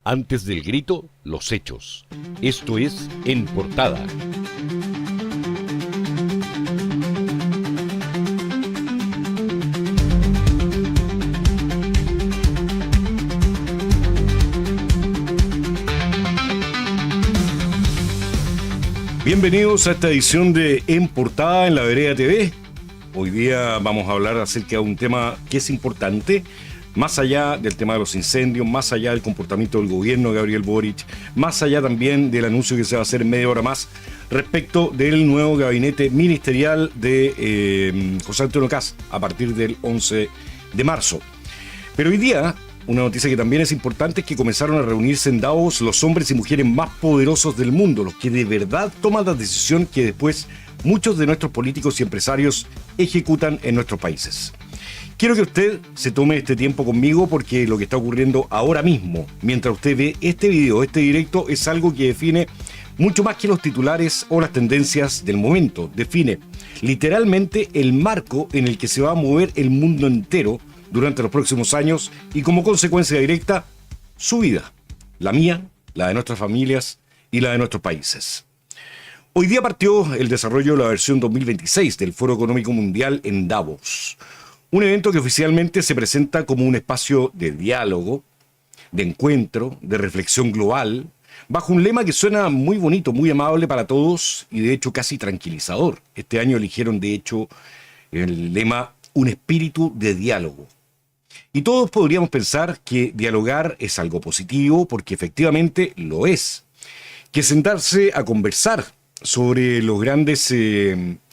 Antes del grito, los hechos. Esto es En Portada. Bienvenidos a esta edición de En Portada en La Vereda TV. Hoy día vamos a hablar acerca de un tema que es importante, más allá del tema de los incendios, más allá del comportamiento del gobierno de Gabriel Boric, más allá también del anuncio que se va a hacer en media hora más respecto del nuevo gabinete ministerial de José Antonio Kast a partir del 11 de marzo. Pero hoy día, una noticia que también es importante es que comenzaron a reunirse en Davos los hombres y mujeres más poderosos del mundo, los que de verdad toman la decisión que después muchos de nuestros políticos y empresarios ejecutan en nuestros países. Quiero que usted se tome este tiempo conmigo porque lo que está ocurriendo ahora mismo, mientras usted ve este video, este directo, es algo que define mucho más que los titulares o las tendencias del momento. Define literalmente el marco en el que se va a mover el mundo entero durante los próximos años y como consecuencia directa, su vida, la mía, la de nuestras familias y la de nuestros países. Hoy día partió el desarrollo de la versión 2026 del Foro Económico Mundial en Davos. Un evento que oficialmente se presenta como un espacio de diálogo, de encuentro, de reflexión global, bajo un lema que suena muy bonito, muy amable para todos y de hecho casi tranquilizador. Este año eligieron de hecho el lema Un espíritu de diálogo. Y todos podríamos pensar que dialogar es algo positivo porque efectivamente lo es. Que sentarse a conversar sobre los grandes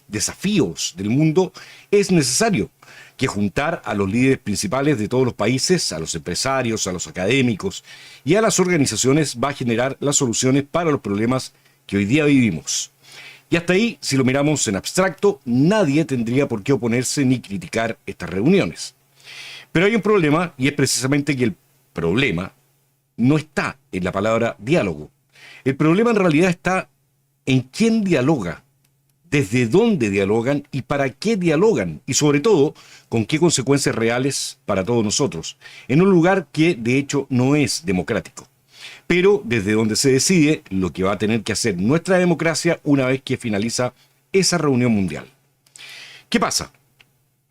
desafíos del mundo es necesario. Que juntar a los líderes principales de todos los países, a los empresarios, a los académicos y a las organizaciones va a generar las soluciones para los problemas que hoy día vivimos. Y hasta ahí, si lo miramos en abstracto, nadie tendría por qué oponerse ni criticar estas reuniones. Pero hay un problema y es precisamente que el problema no está en la palabra diálogo. El problema en realidad está en quién dialoga, desde dónde dialogan y para qué dialogan y sobre todo con qué consecuencias reales para todos nosotros, en un lugar que de hecho no es democrático, pero desde donde se decide lo que va a tener que hacer nuestra democracia una vez que finaliza esa reunión mundial. ¿Qué pasa?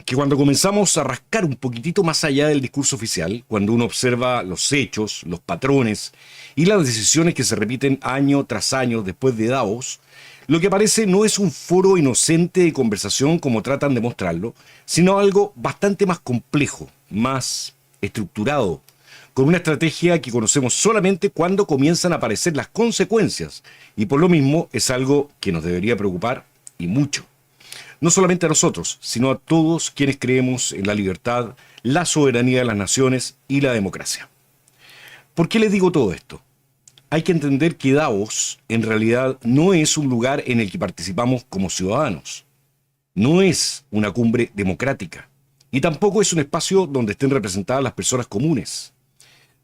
Que cuando comenzamos a rascar un poquitito más allá del discurso oficial, cuando uno observa los hechos, los patrones y las decisiones que se repiten año tras año después de Davos, lo que aparece no es un foro inocente de conversación como tratan de mostrarlo, sino algo bastante más complejo, más estructurado, con una estrategia que conocemos solamente cuando comienzan a aparecer las consecuencias, y por lo mismo es algo que nos debería preocupar y mucho. No solamente a nosotros, sino a todos quienes creemos en la libertad, la soberanía de las naciones y la democracia. ¿Por qué les digo todo esto? Hay que entender que Davos en realidad no es un lugar en el que participamos como ciudadanos. No es una cumbre democrática. Y tampoco es un espacio donde estén representadas las personas comunes.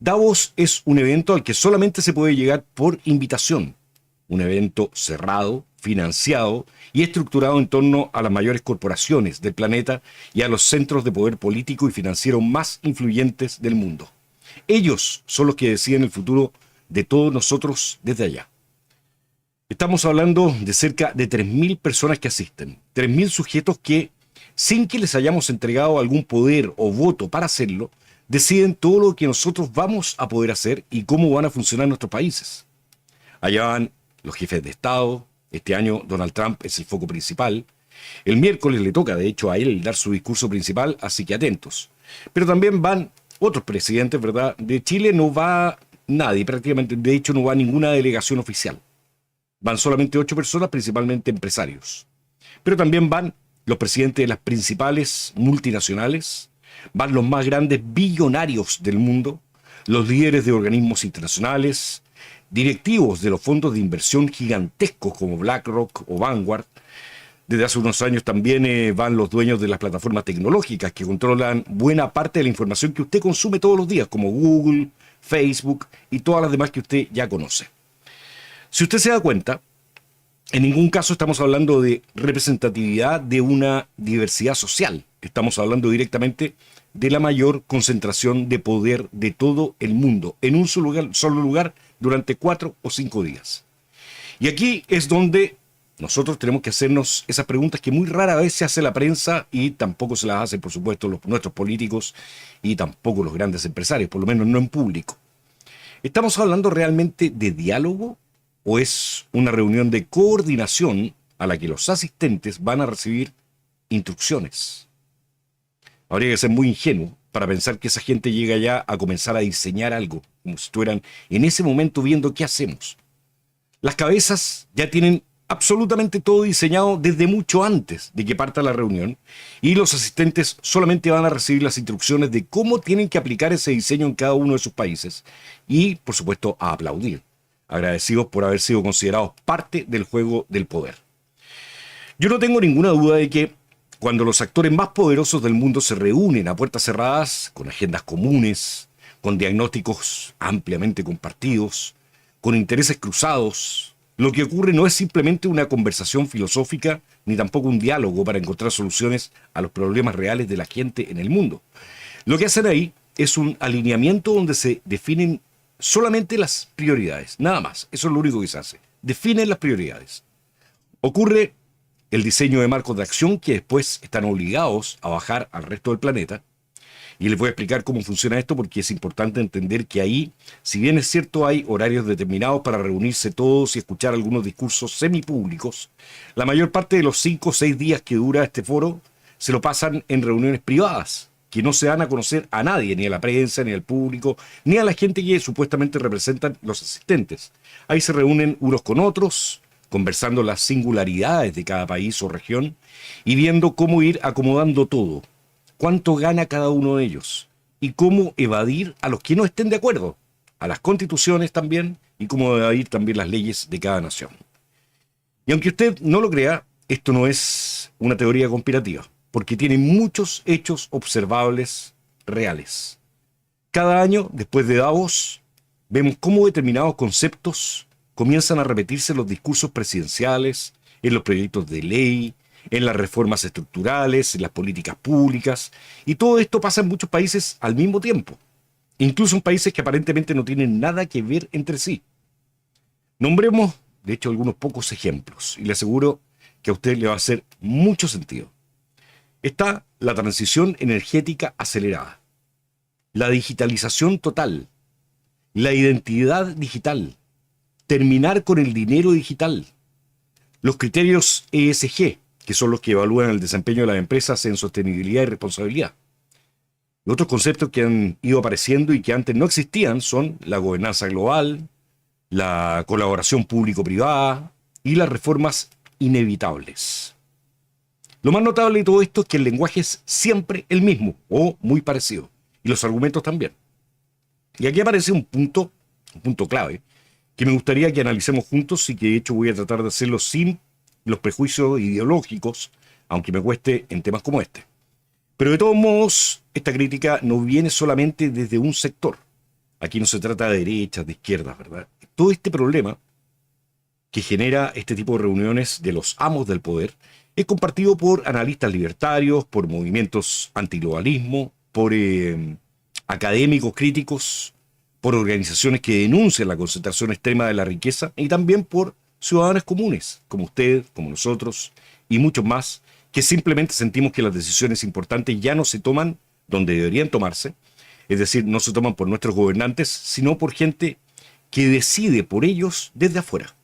Davos es un evento al que solamente se puede llegar por invitación. Un evento cerrado, financiado y estructurado en torno a las mayores corporaciones del planeta y a los centros de poder político y financiero más influyentes del mundo. Ellos son los que deciden el futuro de todos nosotros desde allá. Estamos hablando de cerca de 3.000 personas que asisten, 3.000 sujetos que, sin que les hayamos entregado algún poder o voto para hacerlo, deciden todo lo que nosotros vamos a poder hacer y cómo van a funcionar nuestros países. Allá van los jefes de Estado, este año Donald Trump es el foco principal, el miércoles le toca de hecho a él dar su discurso principal, así que atentos. Pero también van otros presidentes, ¿verdad? De Chile no va nadie, prácticamente, de hecho no va ninguna delegación oficial. Van solamente 8 personas, principalmente empresarios. Pero también van los presidentes de las principales multinacionales, van los más grandes billonarios del mundo, los líderes de organismos internacionales, directivos de los fondos de inversión gigantescos como BlackRock o Vanguard. Desde hace unos años también van los dueños de las plataformas tecnológicas que controlan buena parte de la información que usted consume todos los días, como Google, Facebook y todas las demás que usted ya conoce. Si usted se da cuenta, en ningún caso estamos hablando de representatividad de una diversidad social. Estamos hablando directamente de la mayor concentración de poder de todo el mundo, en un solo lugar durante 4 o 5 días. Y aquí es donde nosotros tenemos que hacernos esas preguntas que muy rara vez se hace la prensa y tampoco se las hacen, por supuesto, nuestros políticos y tampoco los grandes empresarios, por lo menos no en público. ¿Estamos hablando realmente de diálogo o es una reunión de coordinación a la que los asistentes van a recibir instrucciones? Habría que ser muy ingenuo para pensar que esa gente llega ya a comenzar a diseñar algo, como si estuvieran en ese momento viendo qué hacemos. Las cabezas ya tienen absolutamente todo diseñado desde mucho antes de que parta la reunión y los asistentes solamente van a recibir las instrucciones de cómo tienen que aplicar ese diseño en cada uno de sus países y, por supuesto, a aplaudir, agradecidos por haber sido considerados parte del juego del poder. Yo no tengo ninguna duda de que cuando los actores más poderosos del mundo se reúnen a puertas cerradas, con agendas comunes, con diagnósticos ampliamente compartidos, con intereses cruzados, lo que ocurre no es simplemente una conversación filosófica, ni tampoco un diálogo para encontrar soluciones a los problemas reales de la gente en el mundo. Lo que hacen ahí es un alineamiento donde se definen solamente las prioridades, nada más. Eso es lo único que se hace. Definen las prioridades. Ocurre el diseño de marcos de acción que después están obligados a bajar al resto del planeta. Y les voy a explicar cómo funciona esto porque es importante entender que ahí, si bien es cierto hay horarios determinados para reunirse todos y escuchar algunos discursos semipúblicos, la mayor parte de los 5 o 6 días que dura este foro se lo pasan en reuniones privadas, que no se dan a conocer a nadie, ni a la prensa, ni al público, ni a la gente que supuestamente representan los asistentes. Ahí se reúnen unos con otros, conversando las singularidades de cada país o región y viendo cómo ir acomodando todo. Cuánto gana cada uno de ellos y cómo evadir a los que no estén de acuerdo, a las constituciones también y cómo evadir también las leyes de cada nación. Y aunque usted no lo crea, esto no es una teoría conspirativa, porque tiene muchos hechos observables reales. Cada año, después de Davos, vemos cómo determinados conceptos comienzan a repetirse en los discursos presidenciales, en los proyectos de ley, en las reformas estructurales, en las políticas públicas, y todo esto pasa en muchos países al mismo tiempo, incluso en países que aparentemente no tienen nada que ver entre sí. Nombremos, de hecho, algunos pocos ejemplos, y le aseguro que a usted le va a hacer mucho sentido. Está la transición energética acelerada, la digitalización total, la identidad digital, terminar con el dinero digital, los criterios ESG, que son los que evalúan el desempeño de las empresas en sostenibilidad y responsabilidad. Y otros conceptos que han ido apareciendo y que antes no existían son la gobernanza global, la colaboración público-privada y las reformas inevitables. Lo más notable de todo esto es que el lenguaje es siempre el mismo o muy parecido, y los argumentos también. Y aquí aparece un punto clave, que me gustaría que analicemos juntos y que de hecho voy a tratar de hacerlo sin los prejuicios ideológicos, aunque me cueste en temas como este. Pero de todos modos, esta crítica no viene solamente desde un sector. Aquí no se trata de derechas, de izquierdas, ¿verdad? Todo este problema que genera este tipo de reuniones de los amos del poder es compartido por analistas libertarios, por movimientos antiglobalismo, por académicos críticos, por organizaciones que denuncian la concentración extrema de la riqueza y también por ciudadanos comunes, como usted, como nosotros y muchos más, que simplemente sentimos que las decisiones importantes ya no se toman donde deberían tomarse, es decir, no se toman por nuestros gobernantes, sino por gente que decide por ellos desde afuera.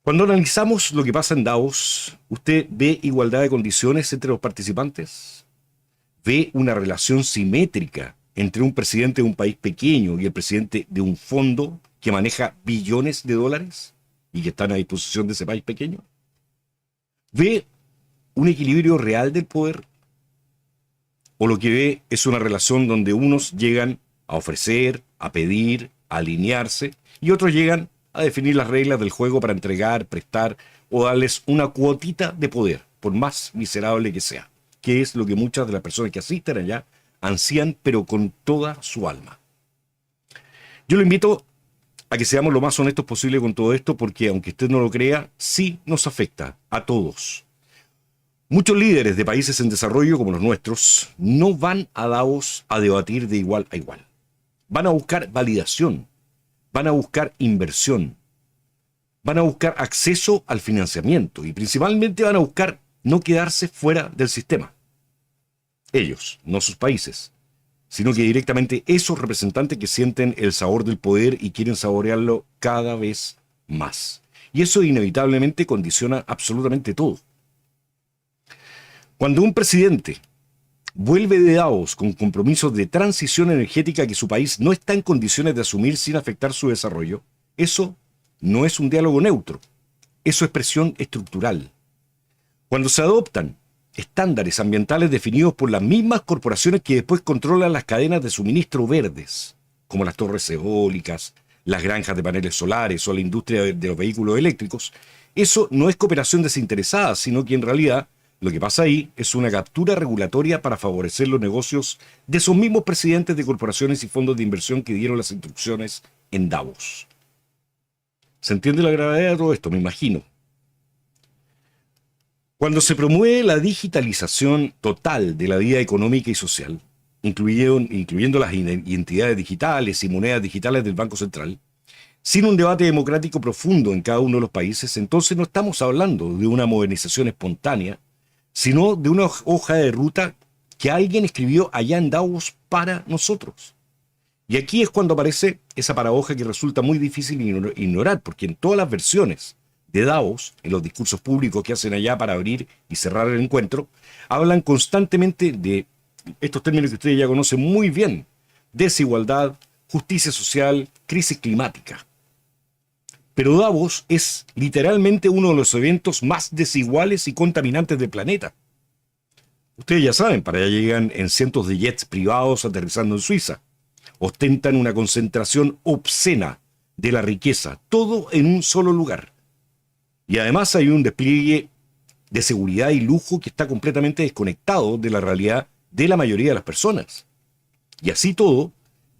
Cuando analizamos lo que pasa en Davos, ¿usted ve igualdad de condiciones entre los participantes? ¿Ve una relación simétrica entre un presidente de un país pequeño y el presidente de un fondo que maneja billones de dólares y que están a disposición de ese país pequeño? ¿Ve un equilibrio real del poder? ¿O lo que ve es una relación donde unos llegan a ofrecer, a pedir, a alinearse y otros llegan a definir las reglas del juego para entregar, prestar o darles una cuotita de poder, por más miserable que sea, que es lo que muchas de las personas que asisten allá ansían, pero con toda su alma? Yo lo invito a que seamos lo más honestos posible con todo esto, porque aunque usted no lo crea, sí nos afecta a todos. Muchos líderes de países en desarrollo como los nuestros no van a Davos a debatir de igual a igual. Van a buscar validación, van a buscar inversión, van a buscar acceso al financiamiento y principalmente van a buscar no quedarse fuera del sistema. Ellos, no sus países, sino que directamente esos representantes que sienten el sabor del poder y quieren saborearlo cada vez más. Y eso inevitablemente condiciona absolutamente todo. Cuando un presidente vuelve de Davos con compromisos de transición energética que su país no está en condiciones de asumir sin afectar su desarrollo, eso no es un diálogo neutro, eso es presión estructural. Cuando se adoptan estándares ambientales definidos por las mismas corporaciones que después controlan las cadenas de suministro verdes, como las torres eólicas, las granjas de paneles solares o la industria de los vehículos eléctricos, eso no es cooperación desinteresada, sino que en realidad lo que pasa ahí es una captura regulatoria para favorecer los negocios de esos mismos presidentes de corporaciones y fondos de inversión que dieron las instrucciones en Davos. ¿Se entiende la gravedad de todo esto? Me imagino. Cuando se promueve la digitalización total de la vida económica y social, incluyendo las identidades digitales y monedas digitales del Banco Central, sin un debate democrático profundo en cada uno de los países, entonces no estamos hablando de una modernización espontánea, sino de una hoja de ruta que alguien escribió allá en Davos para nosotros. Y aquí es cuando aparece esa paradoja que resulta muy difícil ignorar, porque en todas las versiones de Davos, en los discursos públicos que hacen allá para abrir y cerrar el encuentro, hablan constantemente de estos términos que ustedes ya conocen muy bien: desigualdad, justicia social, crisis climática. Pero Davos es literalmente uno de los eventos más desiguales y contaminantes del planeta. Ustedes ya saben, para allá llegan en cientos de jets privados aterrizando en Suiza. Ostentan una concentración obscena de la riqueza, todo en un solo lugar. Y además hay un despliegue de seguridad y lujo que está completamente desconectado de la realidad de la mayoría de las personas. Y así todo,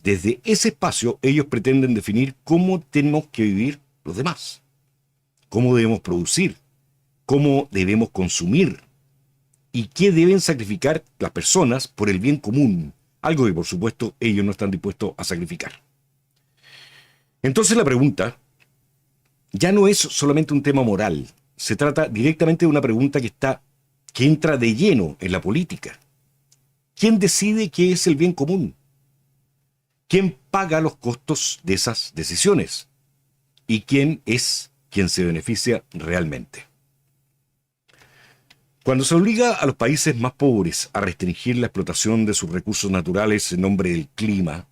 desde ese espacio ellos pretenden definir cómo tenemos que vivir los demás, cómo debemos producir, cómo debemos consumir y qué deben sacrificar las personas por el bien común, algo que por supuesto ellos no están dispuestos a sacrificar. Entonces la pregunta ya no es solamente un tema moral, se trata directamente de una pregunta que entra de lleno en la política. ¿Quién decide qué es el bien común? ¿Quién paga los costos de esas decisiones? ¿Y quién es quien se beneficia realmente? Cuando se obliga a los países más pobres a restringir la explotación de sus recursos naturales en nombre del clima,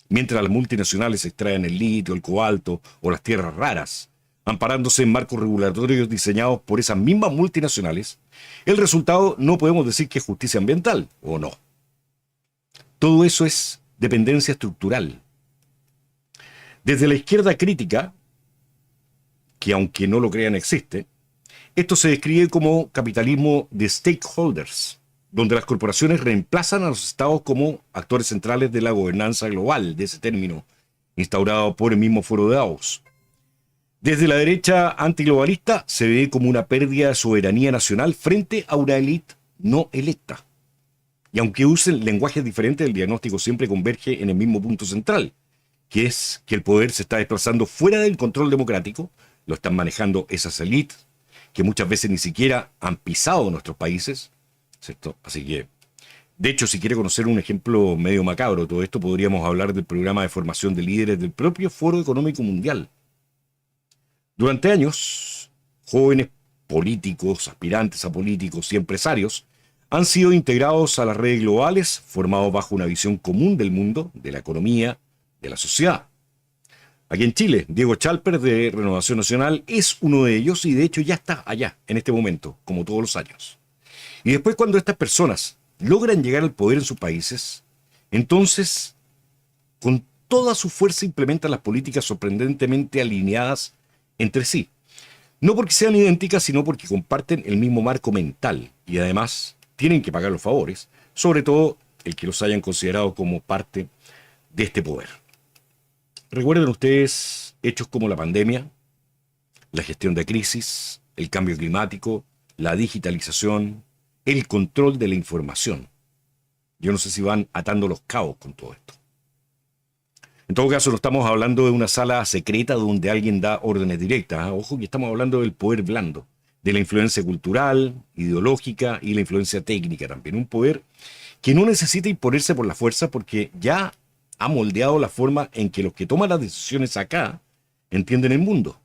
mientras las multinacionales extraen el litio, el cobalto o las tierras raras, amparándose en marcos regulatorios diseñados por esas mismas multinacionales, el resultado no podemos decir que es justicia ambiental, ¿o no? Todo eso es dependencia estructural. Desde la izquierda crítica, que aunque no lo crean existe, esto se describe como capitalismo de stakeholders, donde las corporaciones reemplazan a los estados como actores centrales de la gobernanza global, de ese término, instaurado por el mismo Foro de Davos. Desde la derecha antiglobalista se ve como una pérdida de soberanía nacional frente a una élite no electa. Y aunque usen lenguajes diferentes, el diagnóstico siempre converge en el mismo punto central, que es que el poder se está desplazando fuera del control democrático, lo están manejando esas élites, que muchas veces ni siquiera han pisado nuestros países, ¿cierto? Así que, de hecho, si quiere conocer un ejemplo medio macabro de todo esto, podríamos hablar del programa de formación de líderes del propio Foro Económico Mundial. Durante años, jóvenes políticos, aspirantes a políticos y empresarios han sido integrados a las redes globales, formados bajo una visión común del mundo, de la economía, de la sociedad. Aquí en Chile, Diego Chalper de Renovación Nacional es uno de ellos y de hecho ya está allá en este momento, como todos los años. Y después, cuando estas personas logran llegar al poder en sus países, entonces con toda su fuerza implementan las políticas sorprendentemente alineadas entre sí. No porque sean idénticas, sino porque comparten el mismo marco mental y además tienen que pagar los favores, sobre todo el que los hayan considerado como parte de este poder. ¿Recuerdan ustedes hechos como la pandemia, la gestión de crisis, el cambio climático, la digitalización, el control de la información. Yo no sé si van atando los cabos con todo esto. En todo caso, no estamos hablando de una sala secreta donde alguien da órdenes directas. Ojo que estamos hablando del poder blando, de la influencia cultural, ideológica y la influencia técnica también. Un poder que no necesita imponerse por la fuerza porque ya ha moldeado la forma en que los que toman las decisiones acá entienden el mundo.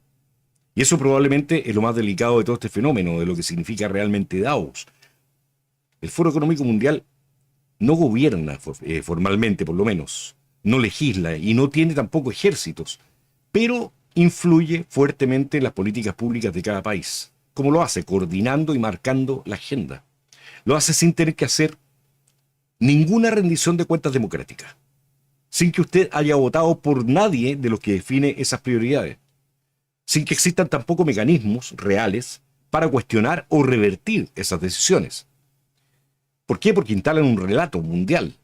Y eso probablemente es lo más delicado de todo este fenómeno, de lo que significa realmente Davos. El Foro Económico Mundial no gobierna formalmente, por lo menos, no legisla y no tiene tampoco ejércitos, pero influye fuertemente en las políticas públicas de cada país, como lo hace coordinando y marcando la agenda. Lo hace sin tener que hacer ninguna rendición de cuentas democrática, sin que usted haya votado por nadie de los que define esas prioridades, sin que existan tampoco mecanismos reales para cuestionar o revertir esas decisiones. ¿Por qué? Porque instalan un relato mundial.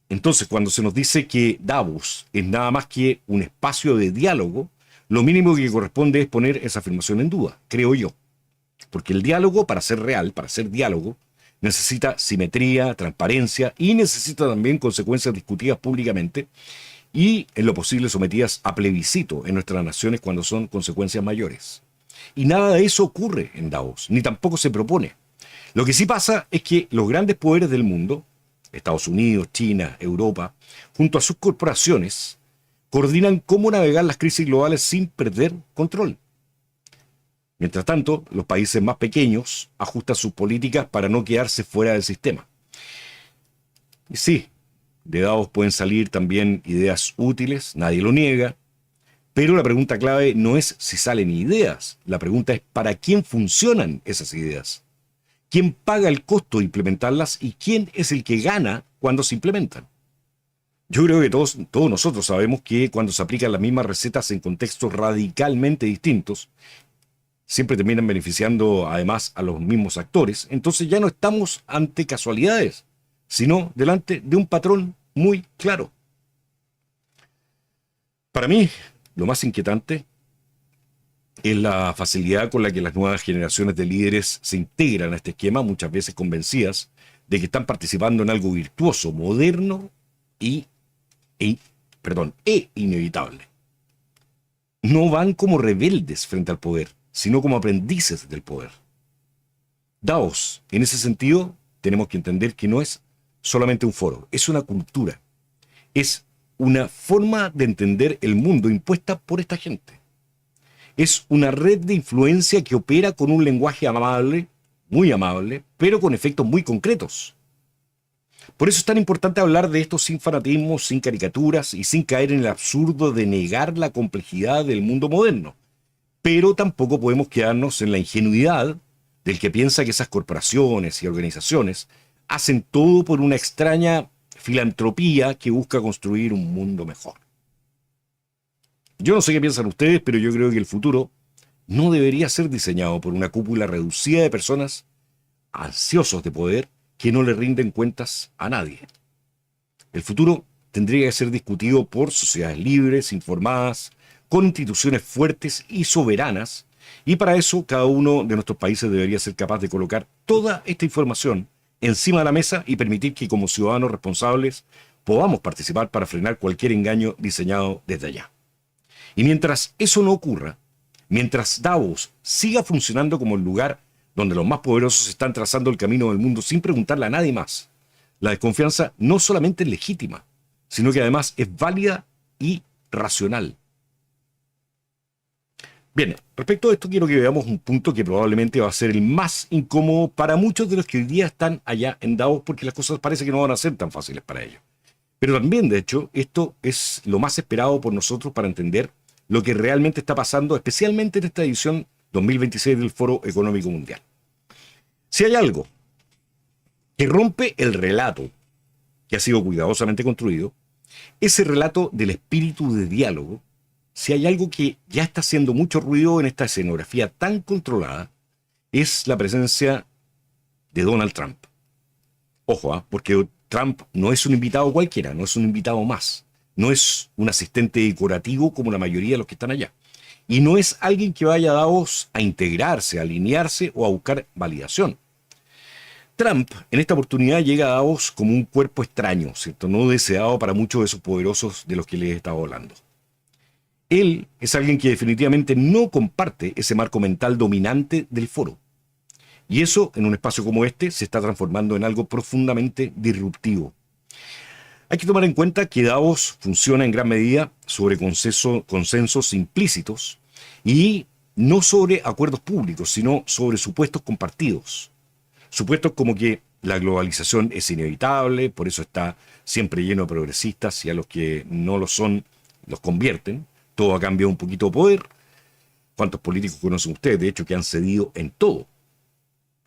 Entonces, cuando se nos dice que Davos es nada más que un espacio de diálogo, lo mínimo que corresponde es poner esa afirmación en duda, creo yo. Porque el diálogo, para ser real, para ser diálogo, necesita simetría, transparencia y necesita también consecuencias discutidas públicamente y, en lo posible, sometidas a plebiscito en nuestras naciones cuando son consecuencias mayores. Y nada de eso ocurre en Davos, ni tampoco se propone. Lo que sí pasa es que los grandes poderes del mundo, Estados Unidos, China, Europa, junto a sus corporaciones, coordinan cómo navegar las crisis globales sin perder control. Mientras tanto, los países más pequeños ajustan sus políticas para no quedarse fuera del sistema. Y sí, de Davos pueden salir también ideas útiles, nadie lo niega, pero la pregunta clave no es si salen ideas, la pregunta es ¿para quién funcionan esas ideas? ¿Quién paga el costo de implementarlas y quién es el que gana cuando se implementan? Yo creo que todos nosotros sabemos que cuando se aplican las mismas recetas en contextos radicalmente distintos, siempre terminan beneficiando además a los mismos actores. Entonces ya no estamos ante casualidades, sino delante de un patrón muy claro. Para mí, lo más inquietante es la facilidad con la que las nuevas generaciones de líderes se integran a este esquema, muchas veces convencidas de que están participando en algo virtuoso, moderno e inevitable. No van como rebeldes frente al poder, sino como aprendices del poder. Davos, en ese sentido, tenemos que entender que no es solamente un foro, es una cultura, es una forma de entender el mundo impuesta por esta gente. Es una red de influencia que opera con un lenguaje amable, muy amable, pero con efectos muy concretos. Por eso es tan importante hablar de esto sin fanatismos, sin caricaturas y sin caer en el absurdo de negar la complejidad del mundo moderno. Pero tampoco podemos quedarnos en la ingenuidad del que piensa que esas corporaciones y organizaciones hacen todo por una extraña filantropía que busca construir un mundo mejor. Yo no sé qué piensan ustedes, pero yo creo que el futuro no debería ser diseñado por una cúpula reducida de personas ansiosos de poder que no le rinden cuentas a nadie. El futuro tendría que ser discutido por sociedades libres, informadas, con instituciones fuertes y soberanas, y para eso cada uno de nuestros países debería ser capaz de colocar toda esta información encima de la mesa y permitir que como ciudadanos responsables podamos participar para frenar cualquier engaño diseñado desde allá. Y mientras eso no ocurra, mientras Davos siga funcionando como el lugar donde los más poderosos están trazando el camino del mundo sin preguntarle a nadie más, la desconfianza no solamente es legítima, sino que además es válida y racional. Bien, respecto a esto quiero que veamos un punto que probablemente va a ser el más incómodo para muchos de los que hoy día están allá en Davos, porque las cosas parece que no van a ser tan fáciles para ellos. Pero también, de hecho, esto es lo más esperado por nosotros para entender lo que realmente está pasando, especialmente en esta edición 2026 del Foro Económico Mundial. Si hay algo que rompe el relato que ha sido cuidadosamente construido, ese relato del espíritu de diálogo, si hay algo que ya está haciendo mucho ruido en esta escenografía tan controlada, es la presencia de Donald Trump. Ojo, porque Trump no es un invitado cualquiera, no es un invitado más, no es un asistente decorativo como la mayoría de los que están allá. Y no es alguien que vaya a Davos a integrarse, a alinearse o a buscar validación. Trump en esta oportunidad llega a Davos como un cuerpo extraño, ¿cierto? No deseado para muchos de esos poderosos de los que les he estado hablando. Él es alguien que definitivamente no comparte ese marco mental dominante del foro. Y eso, en un espacio como este, se está transformando en algo profundamente disruptivo. Hay que tomar en cuenta que Davos funciona en gran medida sobre consensos implícitos y no sobre acuerdos públicos, sino sobre supuestos compartidos. Supuestos como que la globalización es inevitable, por eso está siempre lleno de progresistas y a los que no lo son los convierten. Todo ha cambiado un poquito de poder. ¿Cuántos políticos conocen ustedes, de hecho, que han cedido en todo?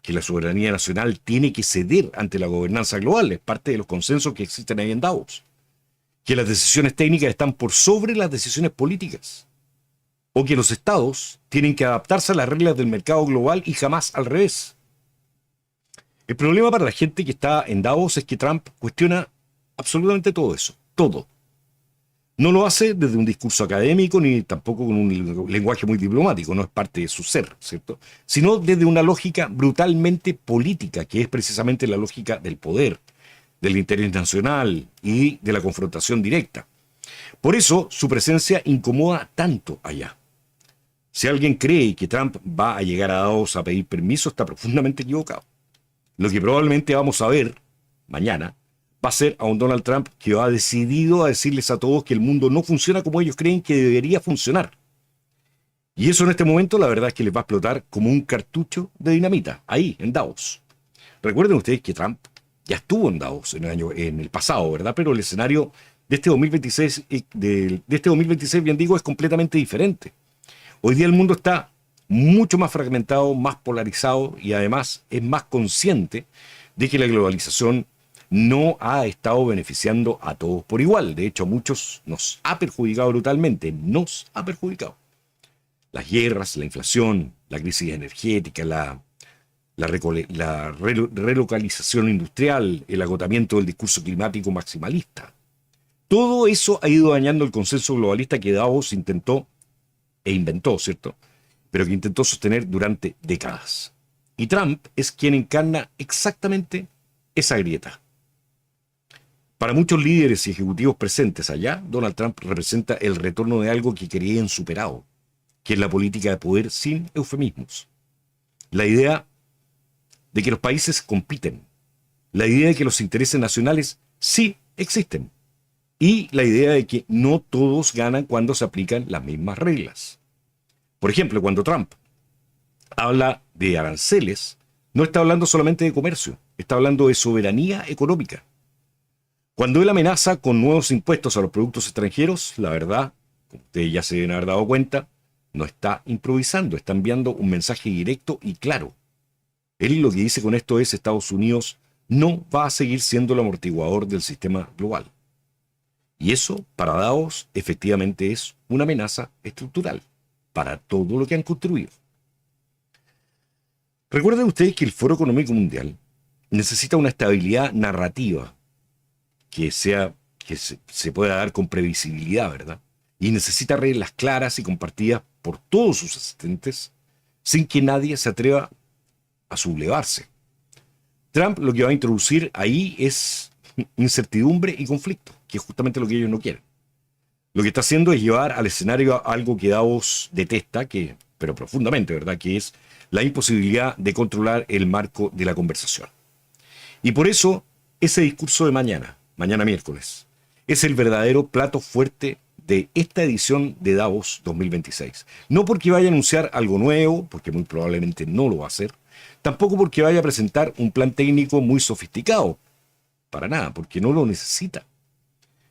Que la soberanía nacional tiene que ceder ante la gobernanza global, es parte de los consensos que existen ahí en Davos. Que las decisiones técnicas están por sobre las decisiones políticas. O que los estados tienen que adaptarse a las reglas del mercado global y jamás al revés. El problema para la gente que está en Davos es que Trump cuestiona absolutamente todo eso, todo. No lo hace desde un discurso académico ni tampoco con un lenguaje muy diplomático, no es parte de su ser, ¿cierto? Sino desde una lógica brutalmente política, que es precisamente la lógica del poder, del interés nacional y de la confrontación directa. Por eso su presencia incomoda tanto allá. Si alguien cree que Trump va a llegar a Davos a pedir permiso, está profundamente equivocado. Lo que probablemente vamos a ver mañana va a ser a un Donald Trump que va decidido a decirles a todos que el mundo no funciona como ellos creen que debería funcionar. Y eso en este momento la verdad es que les va a explotar como un cartucho de dinamita, ahí, en Davos. Recuerden ustedes que Trump ya estuvo en Davos en el pasado, ¿verdad? Pero el escenario de este 2026, bien digo, es completamente diferente. Hoy día el mundo está mucho más fragmentado, más polarizado y además es más consciente de que la globalización no ha estado beneficiando a todos por igual. De hecho, a muchos nos ha perjudicado brutalmente, nos ha perjudicado. Las guerras, la inflación, la crisis energética, la relocalización industrial, el agotamiento del discurso climático maximalista. Todo eso ha ido dañando el consenso globalista que Davos intentó e inventó, ¿cierto? Pero que intentó sostener durante décadas. Y Trump es quien encarna exactamente esa grieta. Para muchos líderes y ejecutivos presentes allá, Donald Trump representa el retorno de algo que creían superado, que es la política de poder sin eufemismos. La idea de que los países compiten, la idea de que los intereses nacionales sí existen, y la idea de que no todos ganan cuando se aplican las mismas reglas. Por ejemplo, cuando Trump habla de aranceles, no está hablando solamente de comercio, está hablando de soberanía económica. Cuando él amenaza con nuevos impuestos a los productos extranjeros, la verdad, como ustedes ya se deben haber dado cuenta, no está improvisando, está enviando un mensaje directo y claro. Él lo que dice con esto es: Estados Unidos no va a seguir siendo el amortiguador del sistema global. Y eso, para Davos, efectivamente es una amenaza estructural para todo lo que han construido. Recuerden ustedes que el Foro Económico Mundial necesita una estabilidad narrativa que se pueda dar con previsibilidad, ¿verdad? Y necesita reglas claras y compartidas por todos sus asistentes sin que nadie se atreva a sublevarse. Trump lo que va a introducir ahí es incertidumbre y conflicto, que es justamente lo que ellos no quieren. Lo que está haciendo es llevar al escenario algo que Davos detesta, pero profundamente, ¿verdad? Que es la imposibilidad de controlar el marco de la conversación. Y por eso, ese discurso de mañana miércoles, es el verdadero plato fuerte de esta edición de Davos 2026. No porque vaya a anunciar algo nuevo, porque muy probablemente no lo va a hacer, tampoco porque vaya a presentar un plan técnico muy sofisticado, para nada, porque no lo necesita.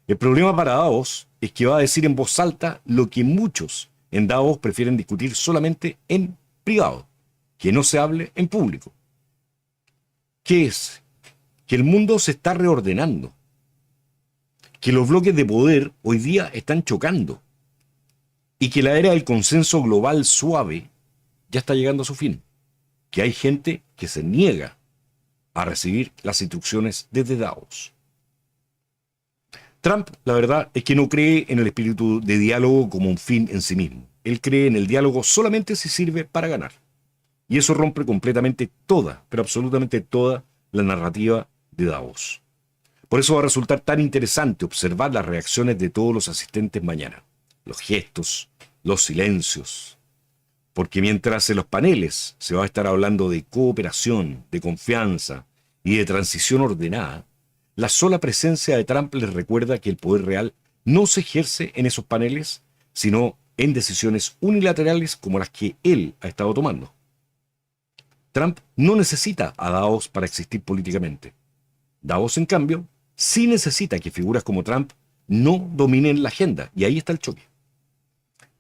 El problema para Davos es que va a decir en voz alta lo que muchos en Davos prefieren discutir solamente en privado, que no se hable en público. ¿Qué es? Que el mundo se está reordenando, que los bloques de poder hoy día están chocando y que la era del consenso global suave ya está llegando a su fin, que hay gente que se niega a recibir las instrucciones desde Davos. Trump, la verdad, es que no cree en el espíritu de diálogo como un fin en sí mismo. él cree en el diálogo solamente si sirve para ganar. Y eso rompe completamente toda, pero absolutamente toda, la narrativa de Davos. Por eso va a resultar tan interesante observar las reacciones de todos los asistentes mañana. Los gestos, los silencios. Porque mientras en los paneles se va a estar hablando de cooperación, de confianza y de transición ordenada, la sola presencia de Trump les recuerda que el poder real no se ejerce en esos paneles, sino en decisiones unilaterales como las que él ha estado tomando. Trump no necesita a Davos para existir políticamente. Davos, en cambio, sí necesita que figuras como Trump no dominen la agenda, y ahí está el choque.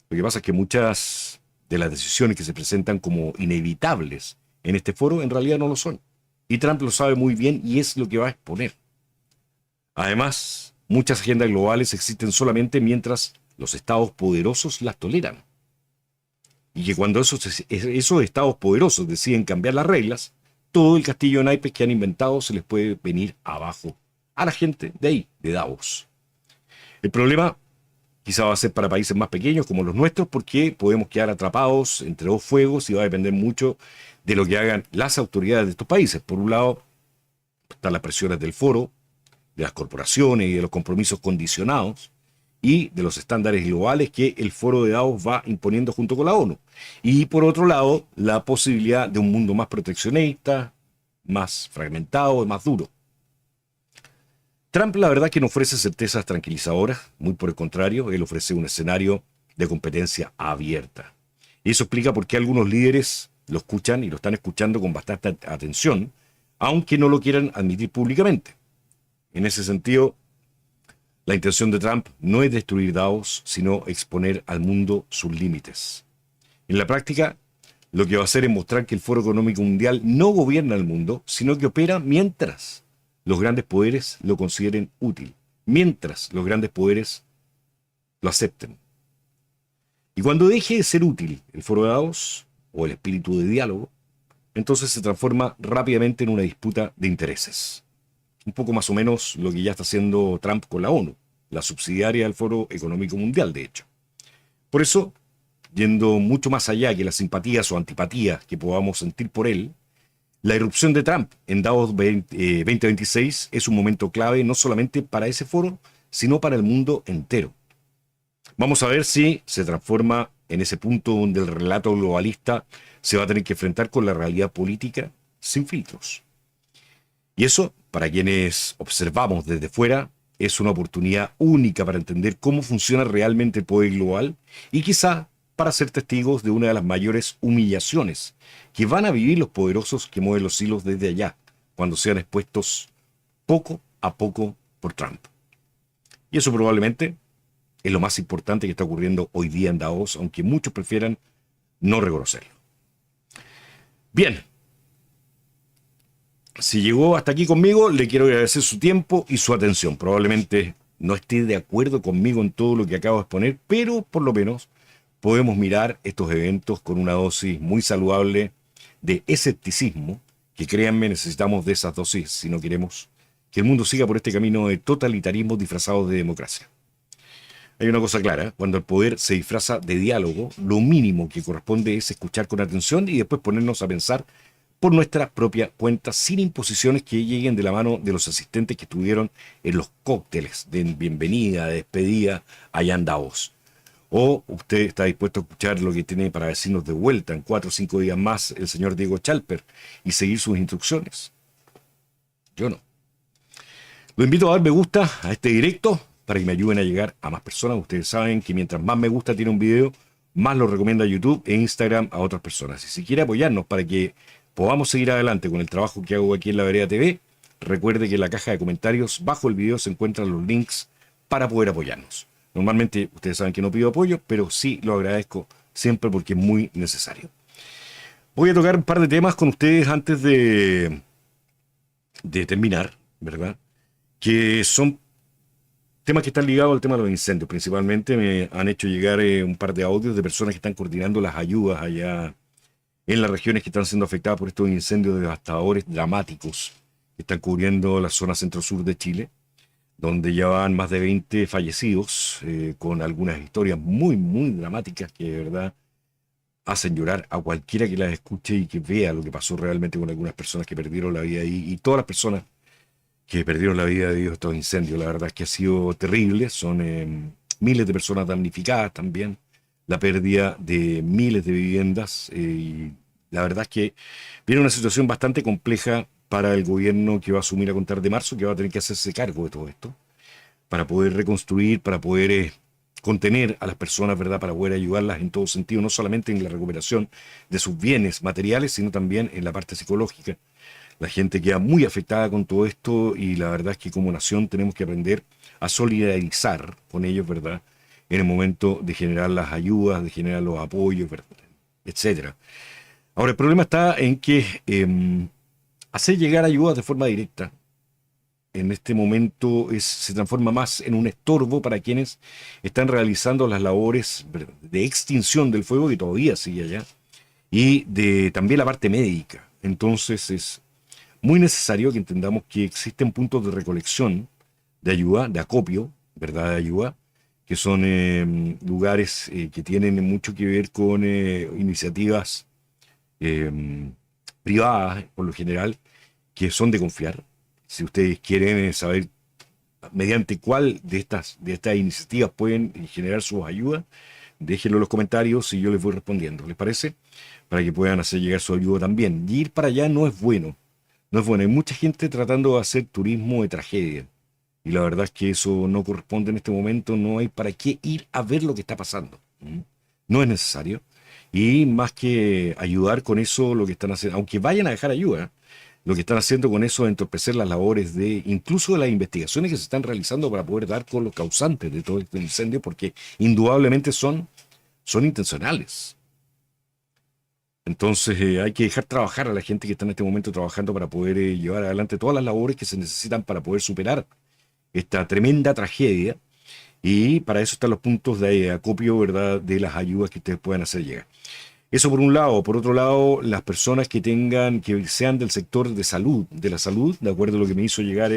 Lo que pasa es que muchas de las decisiones que se presentan como inevitables en este foro en realidad no lo son. Y Trump lo sabe muy bien y es lo que va a exponer. Además, muchas agendas globales existen solamente mientras los estados poderosos las toleran. Y que cuando esos estados poderosos deciden cambiar las reglas, todo el castillo de naipes que han inventado se les puede venir abajo a la gente de ahí, de Davos. El problema quizá va a ser para países más pequeños como los nuestros, porque podemos quedar atrapados entre dos fuegos y va a depender mucho de lo que hagan las autoridades de estos países. Por un lado, están las presiones del foro, de las corporaciones y de los compromisos condicionados, y de los estándares globales que el foro de Davos va imponiendo junto con la ONU. Y por otro lado, la posibilidad de un mundo más proteccionista, más fragmentado y más duro. Trump, la verdad, que no ofrece certezas tranquilizadoras, muy por el contrario, él ofrece un escenario de competencia abierta. Y eso explica por qué algunos líderes lo escuchan y lo están escuchando con bastante atención, aunque no lo quieran admitir públicamente. En ese sentido, la intención de Trump no es destruir Davos, sino exponer al mundo sus límites. En la práctica, lo que va a hacer es mostrar que el Foro Económico Mundial no gobierna el mundo, sino que opera mientras los grandes poderes lo consideren útil, mientras los grandes poderes lo acepten. Y cuando deje de ser útil el Foro de Davos, o el espíritu de diálogo, entonces se transforma rápidamente en una disputa de intereses. Un poco más o menos lo que ya está haciendo Trump con la ONU, la subsidiaria del Foro Económico Mundial, de hecho. Por eso, yendo mucho más allá que las simpatías o antipatías que podamos sentir por él, la irrupción de Trump en Davos 2026 es un momento clave no solamente para ese foro, sino para el mundo entero. Vamos a ver si se transforma en ese punto donde el relato globalista se va a tener que enfrentar con la realidad política sin filtros. Y eso, para quienes observamos desde fuera, es una oportunidad única para entender cómo funciona realmente el poder global y quizá para ser testigos de una de las mayores humillaciones que van a vivir los poderosos que mueven los hilos desde allá, cuando sean expuestos poco a poco por Trump. Y eso probablemente es lo más importante que está ocurriendo hoy día en Davos, aunque muchos prefieran no reconocerlo. Bien. Si llegó hasta aquí conmigo, le quiero agradecer su tiempo y su atención. Probablemente no esté de acuerdo conmigo en todo lo que acabo de exponer, pero por lo menos podemos mirar estos eventos con una dosis muy saludable de escepticismo, que créanme, necesitamos de esas dosis si no queremos que el mundo siga por este camino de totalitarismo disfrazado de democracia. Hay una cosa clara, cuando el poder se disfraza de diálogo, lo mínimo que corresponde es escuchar con atención y después ponernos a pensar por nuestra propia cuenta, sin imposiciones que lleguen de la mano de los asistentes que estuvieron en los cócteles de bienvenida, de despedida allá en Davos. ¿O usted está dispuesto a escuchar lo que tiene para decirnos de vuelta en 4 o 5 días más el señor Diego Chalper y seguir sus instrucciones? Yo no. Lo invito a dar me gusta a este directo para que me ayuden a llegar a más personas. Ustedes saben que mientras más me gusta tiene un video, más lo recomienda YouTube e Instagram a otras personas. Y si quiere apoyarnos para que podamos seguir adelante con el trabajo que hago aquí en La Vereda TV, recuerde que en la caja de comentarios bajo el video se encuentran los links para poder apoyarnos. Normalmente ustedes saben que no pido apoyo, pero sí lo agradezco siempre porque es muy necesario. Voy a tocar un par de temas con ustedes antes de terminar, ¿verdad? Que son temas que están ligados al tema de los incendios. Principalmente me han hecho llegar un par de audios de personas que están coordinando las ayudas allá en las regiones que están siendo afectadas por estos incendios devastadores, dramáticos, que están cubriendo la zona centro-sur de Chile. donde ya van más de 20 fallecidos, con algunas historias muy, muy dramáticas que de verdad hacen llorar a cualquiera que las escuche y que vea lo que pasó realmente con algunas personas que perdieron la vida ahí y todas las personas que perdieron la vida debido a estos incendios. La verdad es que ha sido terrible, son miles de personas damnificadas también, la pérdida de miles de viviendas, y la verdad es que viene una situación bastante compleja para el gobierno que va a asumir a contar de marzo, que va a tener que hacerse cargo de todo esto para poder reconstruir, para poder contener a las personas, ¿verdad? Para poder ayudarlas en todo sentido, no solamente en la recuperación de sus bienes materiales, sino también en la parte psicológica. La gente queda muy afectada con todo esto y la verdad es que como nación tenemos que aprender a solidarizar con ellos, ¿verdad? En el momento de generar las ayudas, de generar los apoyos, ¿verdad? Etcétera. Ahora, el problema está en que hacer llegar ayudas de forma directa en este momento se transforma más en un estorbo para quienes están realizando las labores de extinción del fuego que todavía sigue allá y de también la parte médica. Entonces es muy necesario que entendamos que existen puntos de recolección de ayuda, de acopio, ¿verdad? De ayuda, que son lugares que tienen mucho que ver con iniciativas eh, privadas, por lo general, que son de confiar. Si ustedes quieren saber mediante cuál de estas iniciativas pueden generar sus ayudas, déjenlo en los comentarios y yo les voy respondiendo. ¿Les parece? Para que puedan hacer llegar su ayuda también. Y ir para allá no es bueno. No es bueno. Hay mucha gente tratando de hacer turismo de tragedia. Y la verdad es que eso no corresponde en este momento. No hay para qué ir a ver lo que está pasando. ¿Mm? No es necesario. Y más que ayudar con eso, lo que están haciendo, aunque vayan a dejar ayuda, lo que están haciendo con eso es entorpecer las labores de, incluso de las investigaciones que se están realizando para poder dar con los causantes de todo este incendio, porque indudablemente son intencionales. Entonces hay que dejar trabajar a la gente que está en este momento trabajando para poder llevar adelante todas las labores que se necesitan para poder superar esta tremenda tragedia. Y para eso están los puntos de acopio, ¿verdad?, de las ayudas que ustedes puedan hacer llegar. Eso por un lado. Por otro lado, las personas que tengan, que sean del sector de salud, de la salud, de acuerdo a lo que me hizo llegar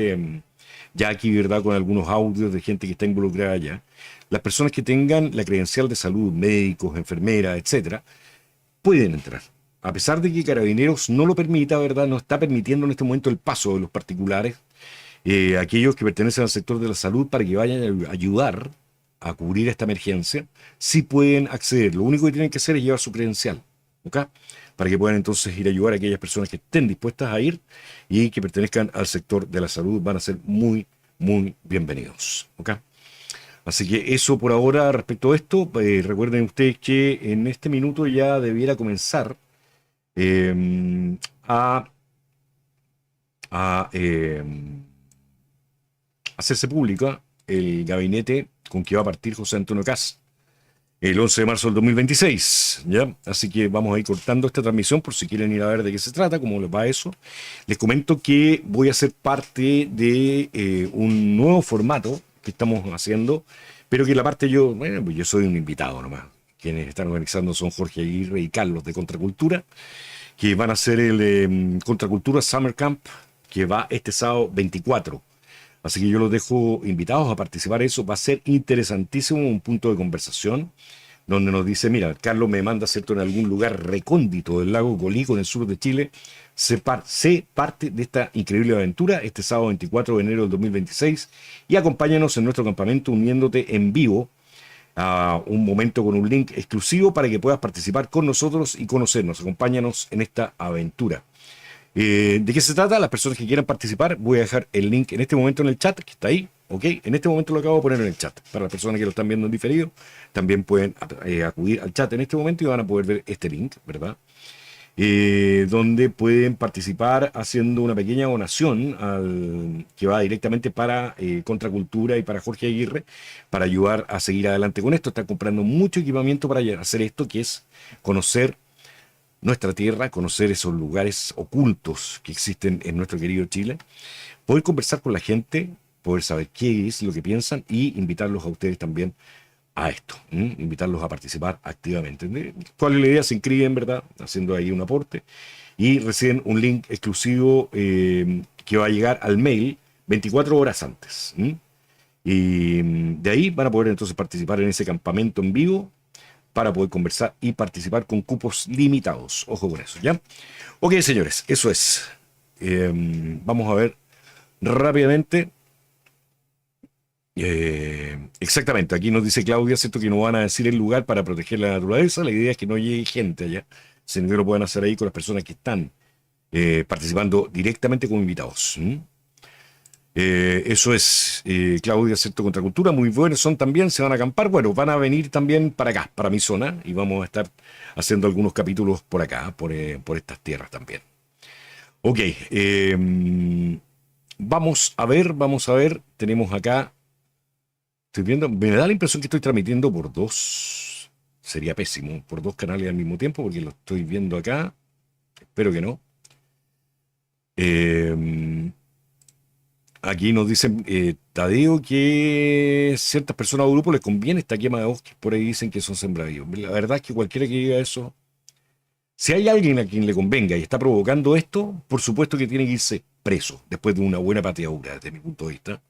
ya aquí, ¿verdad?, con algunos audios de gente que está involucrada allá. Las personas que tengan la credencial de salud, médicos, enfermeras, etcétera, pueden entrar. A pesar de que Carabineros no lo permita, ¿verdad?, no está permitiendo en este momento el paso de los particulares, aquellos que pertenecen al sector de la salud, para que vayan a ayudar a cubrir esta emergencia, sí pueden acceder. Lo único que tienen que hacer es llevar su credencial, ¿ok? Para que puedan entonces ir a ayudar a aquellas personas que estén dispuestas a ir y que pertenezcan al sector de la salud. Van a ser muy, muy bienvenidos, ¿ok? Así que eso por ahora respecto a esto. Recuerden ustedes que en este minuto ya debiera comenzar eh, a, a hacerse pública el gabinete con que va a partir José Antonio Kast el 11 de marzo del 2026, ¿ya? Así que vamos a ir cortando esta transmisión por si quieren ir a ver de qué se trata, cómo les va eso. Les comento que voy a ser parte de un nuevo formato que estamos haciendo, pero que la parte bueno, pues yo soy un invitado nomás. Quienes están organizando son Jorge Aguirre y Carlos de Contracultura, que van a hacer el Contracultura Summer Camp, que va este sábado 24. Así que yo los dejo invitados a participar. Eso va a ser interesantísimo, un punto de conversación donde nos dice, mira, Carlos me manda, ¿cierto?, en algún lugar recóndito del lago Colico, en el sur de Chile. Sé parte de esta increíble aventura este sábado 24 de enero del 2026 y acompáñanos en nuestro campamento uniéndote en vivo a un momento con un link exclusivo para que puedas participar con nosotros y conocernos. Acompáñanos en esta aventura. ¿De qué se trata? Las personas que quieran participar, voy a dejar el link en este momento en el chat, que está ahí, ¿ok? En este momento lo acabo de poner en el chat. Para las personas que lo están viendo en diferido, también pueden acudir al chat en este momento y van a poder ver este link, ¿verdad? Donde pueden participar haciendo una pequeña donación que va directamente para Contracultura y para Jorge Aguirre, para ayudar a seguir adelante con esto. Están comprando mucho equipamiento para hacer esto, que es conocer nuestra tierra, conocer esos lugares ocultos que existen en nuestro querido Chile, poder conversar con la gente, poder saber qué es lo que piensan y invitarlos a ustedes también a esto, invitarlos a participar activamente. ¿Cuál es la idea? Se inscriben, ¿verdad?, haciendo ahí un aporte y reciben un link exclusivo que va a llegar al mail 24 horas antes. Y de ahí van a poder entonces participar en ese campamento en vivo para poder conversar y participar con cupos limitados. Ojo con eso, ¿ya? Ok, señores, eso es. Vamos a ver rápidamente. Exactamente, aquí nos dice Claudia, ¿cierto? Que no van a decir el lugar para proteger la naturaleza. La idea es que no llegue gente allá, sino que lo puedan hacer ahí con las personas que están participando directamente como invitados. Eso es, Claudia, ¿cierto? Contracultura, muy buenos son también, se van a acampar. Bueno, van a venir también para acá, para mi zona, y vamos a estar haciendo algunos capítulos por acá, por estas tierras también. Ok, vamos a ver, tenemos acá. Estoy viendo, me da la impresión que estoy transmitiendo por dos. Sería pésimo, por dos canales al mismo tiempo, porque lo estoy viendo acá. Espero que no. Aquí nos dicen, Tadeo, que ciertas personas o grupos les conviene esta quema de bosques. Por ahí dicen que son sembradíos. La verdad es que cualquiera que diga eso, si hay alguien a quien le convenga y está provocando esto, por supuesto que tiene que irse preso, después de una buena pateadura, desde mi punto de vista,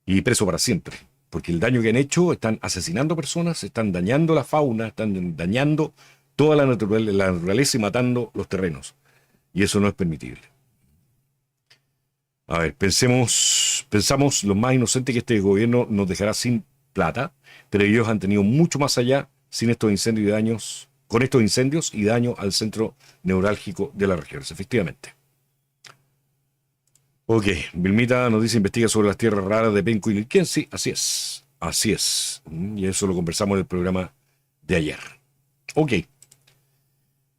y preso para siempre. Porque el daño que han hecho, están asesinando personas, están dañando la fauna, están dañando toda la naturaleza y matando los terrenos. Y eso no es permitible. A ver, pensamos lo más inocente que este gobierno nos dejará sin plata, pero ellos han tenido mucho más allá sin estos incendios y daños, con estos incendios y daño al centro neurálgico de las regiones, efectivamente. Ok, Vilmita nos dice, investiga sobre las tierras raras de Penco y Lilquén. Sí, así es. Y eso lo conversamos en el programa de ayer. Ok.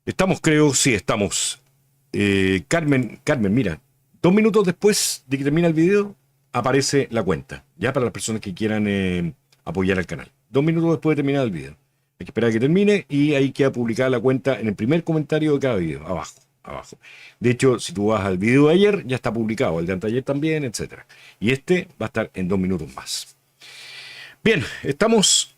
Estamos, creo, sí, estamos. Carmen, mira, 2 minutos después de que termina el video, aparece la cuenta, ya para las personas que quieran apoyar al canal. 2 minutos después de terminar el video. Hay que esperar a que termine y ahí queda publicada la cuenta en el primer comentario de cada video, abajo. De hecho, si tú vas al video de ayer, ya está publicado, el de anteayer también, etc. Y este va a estar en 2 minutos más. Bien, estamos.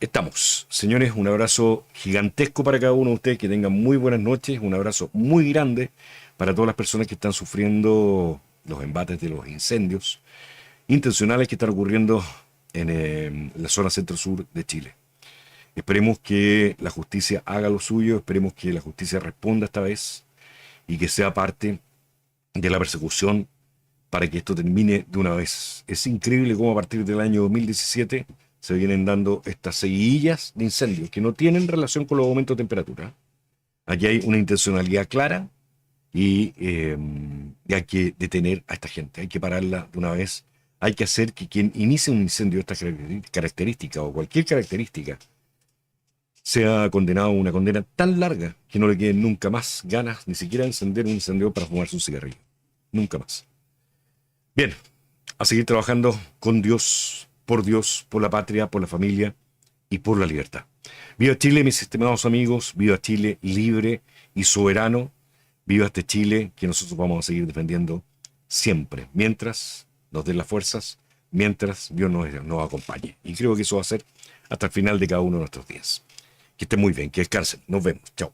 Señores, un abrazo gigantesco para cada uno de ustedes, que tengan muy buenas noches, un abrazo muy grande para todas las personas que están sufriendo los embates de los incendios intencionales que están ocurriendo en la zona centro-sur de Chile. Esperemos que la justicia haga lo suyo, esperemos que la justicia responda esta vez y que sea parte de la persecución para que esto termine de una vez. Es increíble cómo a partir del año 2017 se vienen dando estas seguidillas de incendios que no tienen relación con los aumentos de temperatura. Aquí hay una intencionalidad clara y hay que detener a esta gente, hay que pararla de una vez. Hay que hacer que quien inicie un incendio de estas características o cualquier característica sea condenado a una condena tan larga que no le queden nunca más ganas ni siquiera de encender un encendedor para fumarse un cigarrillo. Nunca más. Bien, a seguir trabajando con Dios, por la patria, por la familia y por la libertad. Viva Chile, mis estimados amigos, viva Chile libre y soberano, viva este Chile que nosotros vamos a seguir defendiendo siempre, mientras nos den las fuerzas, mientras Dios nos acompañe. Y creo que eso va a ser hasta el final de cada uno de nuestros días. Que estén muy bien, que descansen. Nos vemos. Chao.